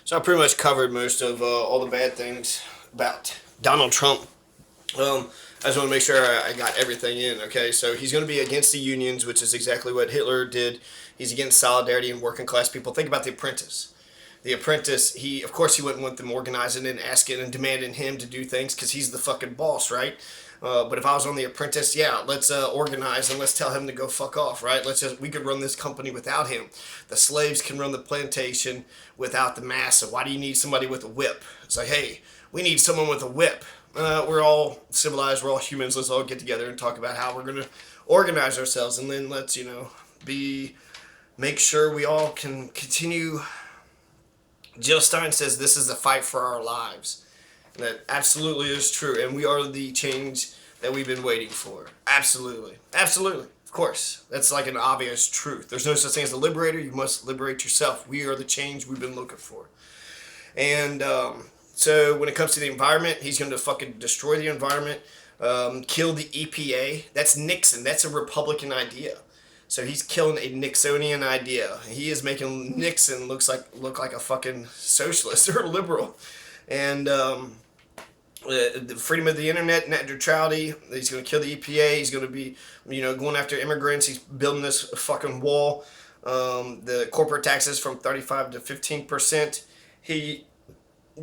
So I pretty much covered most of all the bad things about Donald Trump. I just want to make sure I got everything in. Okay, so he's going to be against the unions, which is exactly what Hitler did. He's against solidarity and working class people. Think about The Apprentice. The Apprentice, he of course he wouldn't want them organizing and asking and demanding him to do things because he's the fucking boss, right? But if I was on The Apprentice, yeah, let's organize and let's tell him to go fuck off, right? We could run this company without him. The slaves can run the plantation without the massa. Why do you need somebody with a whip? It's like, hey, we need someone with a whip. We're all civilized. We're all humans. Let's all get together and talk about how we're gonna organize ourselves, and then let's be make sure we all can continue. Jill Stein says this is the fight for our lives. And that absolutely is true. And we are the change that we've been waiting for. Absolutely. Absolutely. Of course. That's like an obvious truth. There's no such thing as a liberator. You must liberate yourself. We are the change we've been looking for. And so when it comes to the environment, he's going to fucking destroy the environment, kill the EPA. That's Nixon. That's a Republican idea. So he's killing a Nixonian idea. He is making Nixon look like a fucking socialist or a liberal. And the freedom of the internet, net neutrality. He's going to kill the EPA. He's going to be, going after immigrants. He's building this fucking wall. The corporate taxes from 35 to 15%. He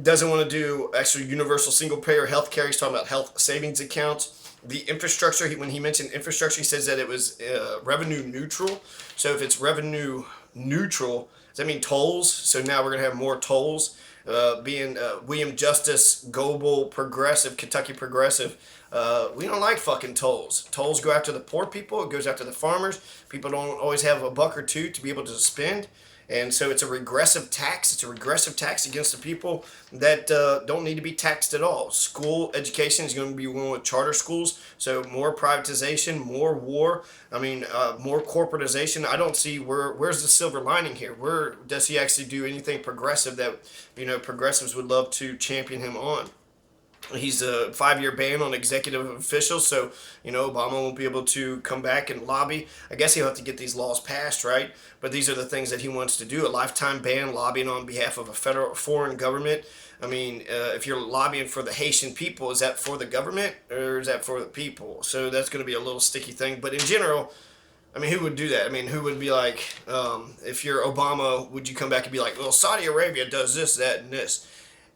doesn't want to do actually universal single payer health care. He's talking about health savings accounts. The infrastructure, when he mentioned infrastructure, he says that it was revenue neutral. So if it's revenue neutral, does that mean tolls? So now we're going to have more tolls. Being William Justice, Goebel, progressive, Kentucky progressive, we don't like fucking tolls. Tolls go after the poor people. It goes after the farmers. People don't always have a buck or two to be able to spend. And so it's a regressive tax. It's a regressive tax against the people that don't need to be taxed at all. School education is going to be one with charter schools. So more privatization, more war. I mean, more corporatization. I don't see where's the silver lining here. Where does he actually do anything progressive that progressives would love to champion him on? He's a 5-year ban on executive officials, so Obama won't be able to come back and lobby. I guess he'll have to get these laws passed, right? But these are the things that he wants to do: a lifetime ban lobbying on behalf of a federal foreign government. I mean, if you're lobbying for the Haitian people, is that for the government or is that for the people? So that's going to be a little sticky thing. But in general, I mean, who would do that? I mean, who would be like, if you're Obama, would you come back and be like, well, Saudi Arabia does this, that, and this?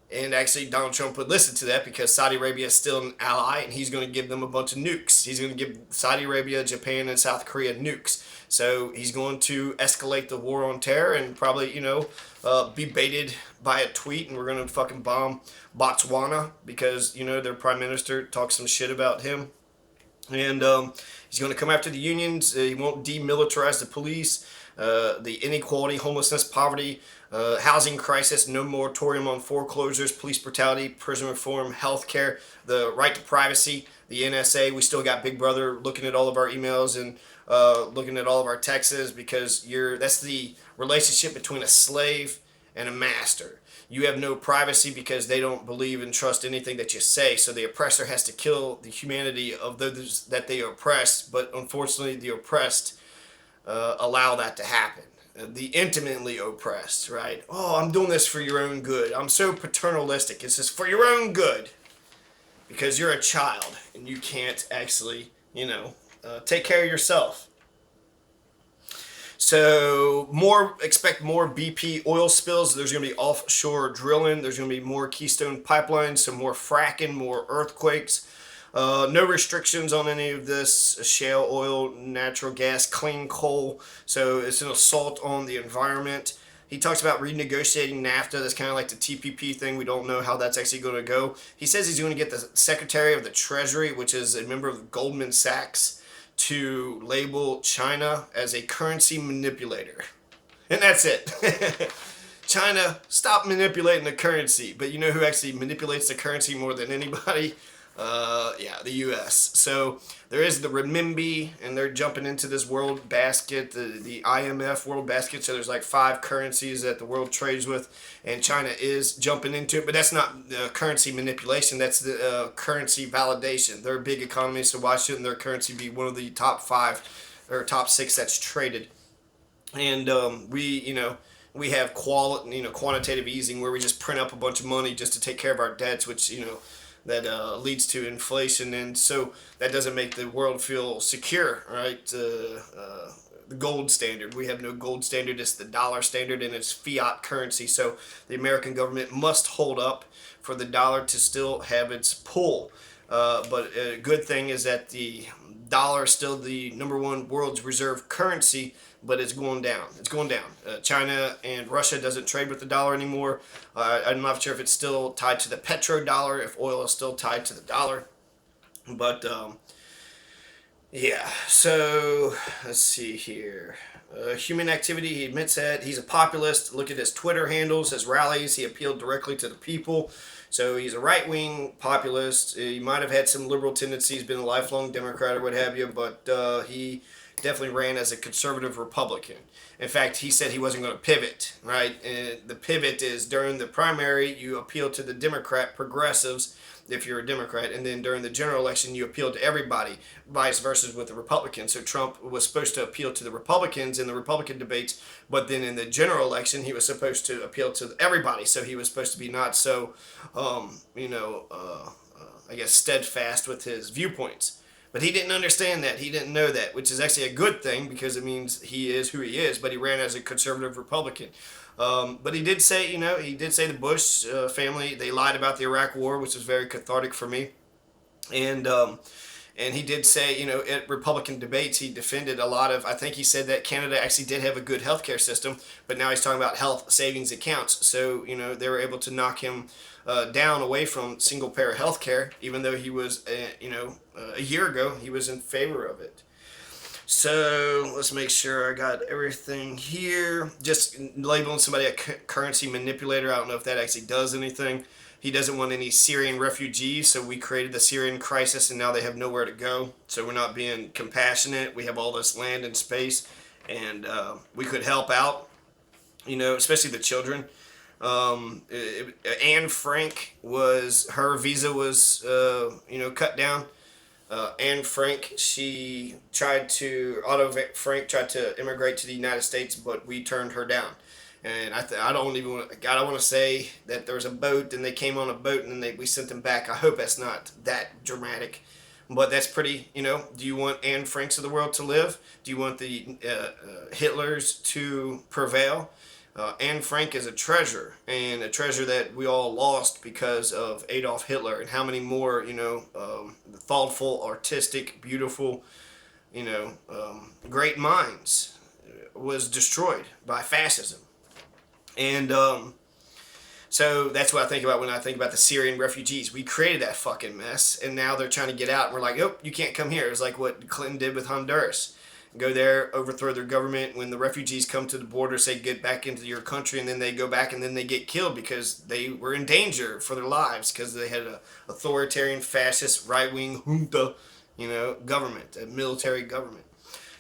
And actually, Donald Trump would listen to that because Saudi Arabia is still an ally, and he's going to give them a bunch of nukes. He's going to give Saudi Arabia, Japan, and South Korea nukes. So he's going to escalate the war on terror and probably, be baited by a tweet, and we're going to fucking bomb Botswana because, their prime minister talks some shit about him. And he's going to come after the unions. He won't demilitarize the police. The inequality, homelessness, poverty, housing crisis, no moratorium on foreclosures, police brutality, prison reform, healthcare, the right to privacy, the NSA. We still got Big Brother looking at all of our emails and looking at all of our texts because that's the relationship between a slave and a master. You have no privacy because they don't believe and trust anything that you say. So the oppressor has to kill the humanity of those that they oppress. But unfortunately, the oppressed allow that to happen. The intimately oppressed, right? Oh, I'm doing this for your own good. I'm so paternalistic. It's just for your own good because you're a child and you can't actually, take care of yourself. So expect more BP oil spills. There's going to be offshore drilling. There's going to be more Keystone pipelines, some more fracking, more earthquakes. No restrictions on any of this shale oil, natural gas, clean coal. So it's an assault on the environment. He talks about renegotiating NAFTA. That's kind of like the TPP thing. We don't know how that's actually going to go. He says he's going to get the Secretary of the Treasury, which is a member of Goldman Sachs, to label China as a currency manipulator. And that's it. China, stop manipulating the currency. But you know who actually manipulates the currency more than anybody? The U.S. So there is the renminbi, and they're jumping into this world basket, the IMF world basket. So there's like 5 currencies that the world trades with, and China is jumping into it. But that's not currency manipulation. That's the currency validation. They're a big economy, so why shouldn't their currency be one of the top 5 or top 6 that's traded? And we have quantitative easing where we just print up a bunch of money just to take care of our debts, which that leads to inflation, and so that doesn't make the world feel secure, right? The gold standard. We have no gold standard. It's the dollar standard, and it's fiat currency. So the American government must hold up for the dollar to still have its pull. But a good thing is that the dollar is still the number one world's reserve currency, but it's going down. It's going down. China and Russia doesn't trade with the dollar anymore. I'm not sure if it's still tied to the petrodollar, if oil is still tied to the dollar. But yeah, so let's see here. Human activity, he admits that. He's a populist. Look at his Twitter handles, his rallies. He appealed directly to the people. So he's a right-wing populist. He might have had some liberal tendencies, been a lifelong Democrat or what have you, but he definitely ran as a conservative Republican. In fact, he said he wasn't going to pivot, right? And the pivot is during the primary, you appeal to the Democrat progressives if you're a Democrat, and then during the general election, you appeal to everybody, vice versa with the Republicans. So Trump was supposed to appeal to the Republicans in the Republican debates, but then in the general election, he was supposed to appeal to everybody. So he was supposed to be not so, I guess, steadfast with his viewpoints. But he didn't understand that. He didn't know that, which is actually a good thing because it means he is who he is. But he ran as a conservative Republican. But he did say, the Bush family, they lied about the Iraq War, which was very cathartic for me. And he did say, at Republican debates, he defended a lot of, I think he said that Canada actually did have a good healthcare system, but now he's talking about health savings accounts. So, they were able to knock him down away from single payer healthcare, even though he was, a year ago, he was in favor of it. So let's make sure I got everything here. Just labeling somebody a currency manipulator. I don't know if that actually does anything. He doesn't want any Syrian refugees, so we created the Syrian crisis, and now they have nowhere to go. So we're not being compassionate. We have all this land and space, and we could help out, especially the children. Anne Frank her visa was, cut down. Anne Frank, Otto Frank tried to immigrate to the United States, but we turned her down. And I don't want to say that there was a boat and they came on a boat and then we sent them back. I hope that's not that dramatic. But that's pretty, do you want Anne Franks of the world to live? Do you want the Hitlers to prevail? Anne Frank is a treasure, and a treasure that we all lost because of Adolf Hitler, and how many more, thoughtful, artistic, beautiful, great minds was destroyed by fascism. And so that's what I think about when I think about the Syrian refugees. We created that fucking mess, and now they're trying to get out, and we're like, oh, you can't come here. It was like what Clinton did with Honduras. Go there, overthrow their government. When the refugees come to the border, say get back into your country, and then they go back and then they get killed because they were in danger for their lives because they had an authoritarian, fascist, right-wing junta, government, a military government.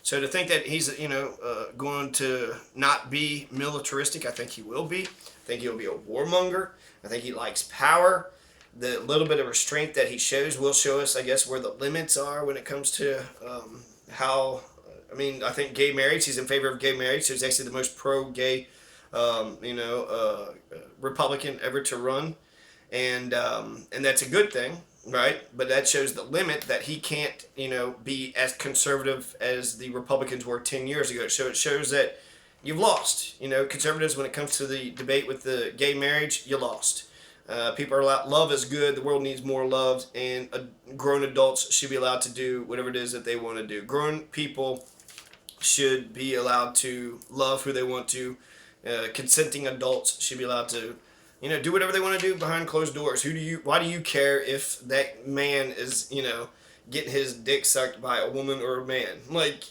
So to think that he's, going to not be militaristic, I think he will be. I think he'll be a warmonger. I think he likes power. The little bit of restraint that he shows will show us, I guess, where the limits are when it comes to how... I think gay marriage, he's in favor of gay marriage. So he's actually the most pro-gay, Republican ever to run. And that's a good thing, right? But that shows the limit that he can't, be as conservative as the Republicans were 10 years ago. So it shows that you've lost. Conservatives, when it comes to the debate with the gay marriage, you lost. People are allowed, love is good, the world needs more love, and grown adults should be allowed to do whatever it is that they want to do. Grown people should be allowed to love who they want to. Consenting adults should be allowed to, do whatever they want to do behind closed doors. Why do you care if that man is, getting his dick sucked by a woman or a man? Like,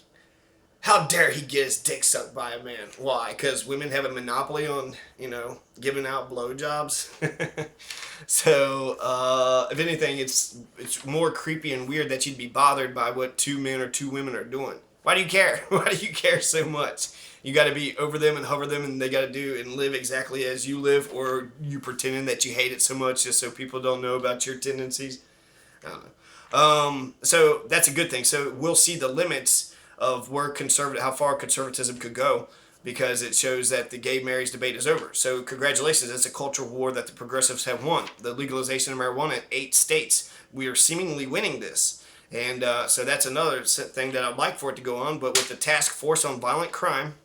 how dare he get his dick sucked by a man? Why? Because women have a monopoly on, giving out blowjobs. So, if anything, it's more creepy and weird that you'd be bothered by what two men or two women are doing. Why do you care? Why do you care so much? You got to be over them and hover them, and they got to do and live exactly as you live, or you pretending that you hate it so much just so people don't know about your tendencies. I don't know. So that's a good thing. So we'll see the limits of how far conservatism could go. because it shows that the gay marriage debate is over. So congratulations, it's a cultural war that the progressives have won. The legalization of marijuana in 8 states. We are seemingly winning this. And so that's another thing that I'd like for it to go on. But with the task force on violent crime,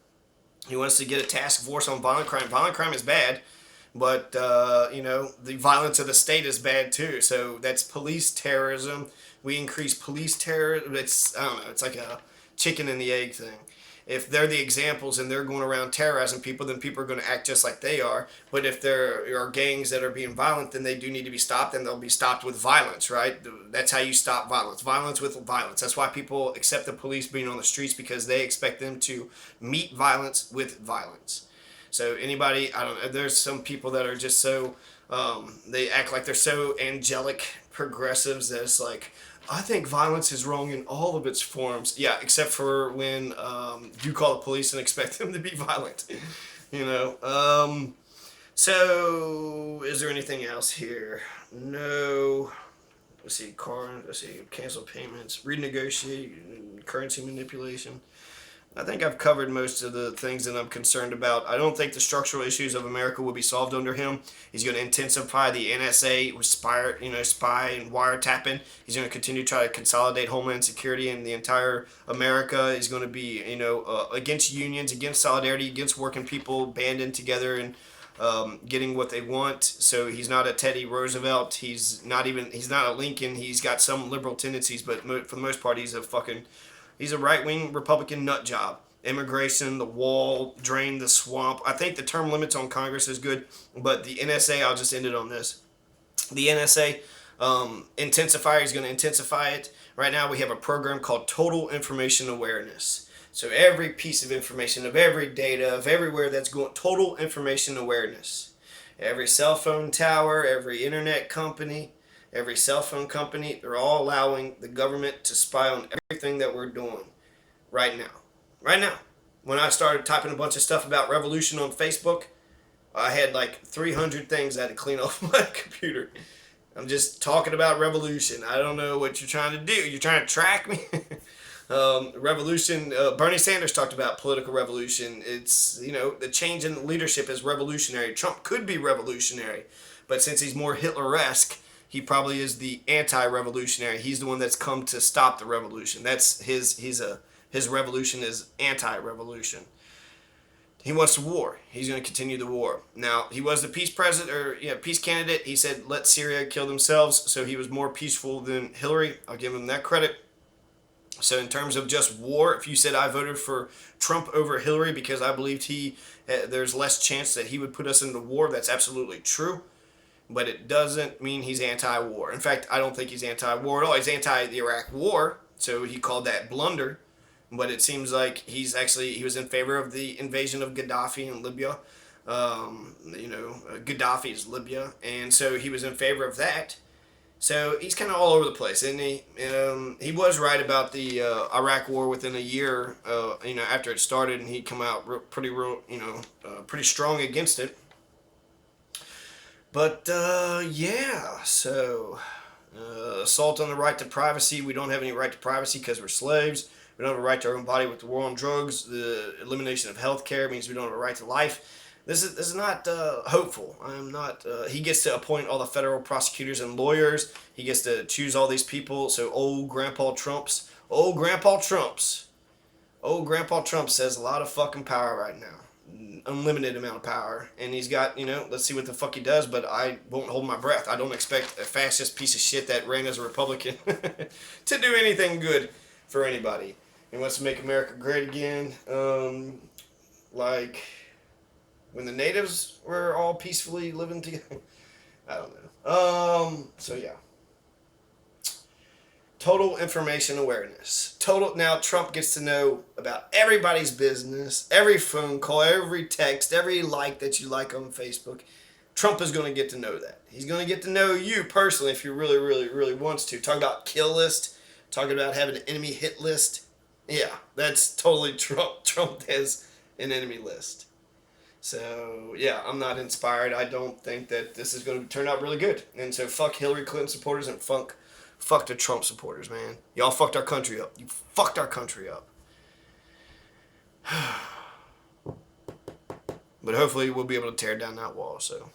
he wants to get a task force on violent crime. Violent crime is bad, but the violence of the state is bad too. So that's police terrorism. We increase police terror. It's, I don't know, it's like a chicken and the egg thing. If they're the examples and they're going around terrorizing people, then people are going to act just like they are. But if there are gangs that are being violent, then they do need to be stopped, and they'll be stopped with violence, right? That's how you stop violence. Violence with violence. That's why people accept the police being on the streets, because they expect them to meet violence with violence. So anybody, I don't know, there's some people that are just so, they act like they're so angelic progressives that it's like, I think violence is wrong in all of its forms. Yeah, except for when you call the police and expect them to be violent. You know. So, is there anything else here? No. Let's see. Cancel payments, renegotiate, currency manipulation. I think I've covered most of the things that I'm concerned about. I don't think the structural issues of America will be solved under him. He's going to intensify the NSA with spy and wiretapping. He's going to continue to try to consolidate Homeland Security in the entire America. He's going to be, against unions, against solidarity, against working people banding together and getting what they want. So he's not a Teddy Roosevelt. He's not a Lincoln. He's got some liberal tendencies, but for the most part, he's a right-wing Republican nut job. Immigration, the wall, drain the swamp. I think the term limits on Congress is good, but the NSA, I'll just end it on this. The NSA intensifier is going to intensify it. Right now we have a program called Total Information Awareness. So every piece of information, of every data, of everywhere that's going, total information awareness. Every cell phone tower, every internet company, every cell phone company, they're all allowing the government to spy on everything that we're doing right now. Right now. When I started typing a bunch of stuff about revolution on Facebook, I had like 300 things I had to clean off my computer. I'm just talking about revolution. I don't know what you're trying to do. You're trying to track me? Revolution, Bernie Sanders talked about political revolution. It's, the change in leadership is revolutionary. Trump could be revolutionary, but since he's more Hitler-esque, he probably is the anti-revolutionary. He's the one that's come to stop the revolution. That's his revolution is anti-revolution. He wants war. He's going to continue the war. Now, he was the peace candidate. He said, let Syria kill themselves. So he was more peaceful than Hillary. I'll give him that credit. So in terms of just war, if you said I voted for Trump over Hillary because I believed there's less chance that he would put us into war, that's absolutely true. But it doesn't mean he's anti-war. In fact, I don't think he's anti-war at all. He's anti the Iraq War, so he called that blunder. But it seems like he was in favor of the invasion of Gaddafi in Libya. Gaddafi is Libya, and so he was in favor of that. So he's kind of all over the place, isn't he? He was right about the Iraq War within a year, after it started, and he come out pretty strong against it. But, so assault on the right to privacy. We don't have any right to privacy because we're slaves. We don't have a right to our own body with the war on drugs. The elimination of health care means we don't have a right to life. This is not hopeful. I'm not. He gets to appoint all the federal prosecutors and lawyers. He gets to choose all these people. So old Grandpa Trump says a lot of fucking power right now. Unlimited amount of power, and he's got, let's see what the fuck he does, but I won't hold my breath. I don't expect a fascist piece of shit that ran as a Republican to do anything good for anybody. He wants to make America great again, like when the natives were all peacefully living together. I don't know. So yeah. Total information awareness. Now Trump gets to know about everybody's business, every phone call, every text, every like that you like on Facebook. Trump is going to get to know that. He's going to get to know you personally if he really, really, really wants to. Talking about kill list, talking about having an enemy hit list. Yeah, that's totally Trump. Trump has an enemy list. So, yeah, I'm not inspired. I don't think that this is going to turn out really good. And so fuck Hillary Clinton supporters and fuck the Trump supporters, man. Y'all fucked our country up. You fucked our country up. But hopefully we'll be able to tear down that wall. So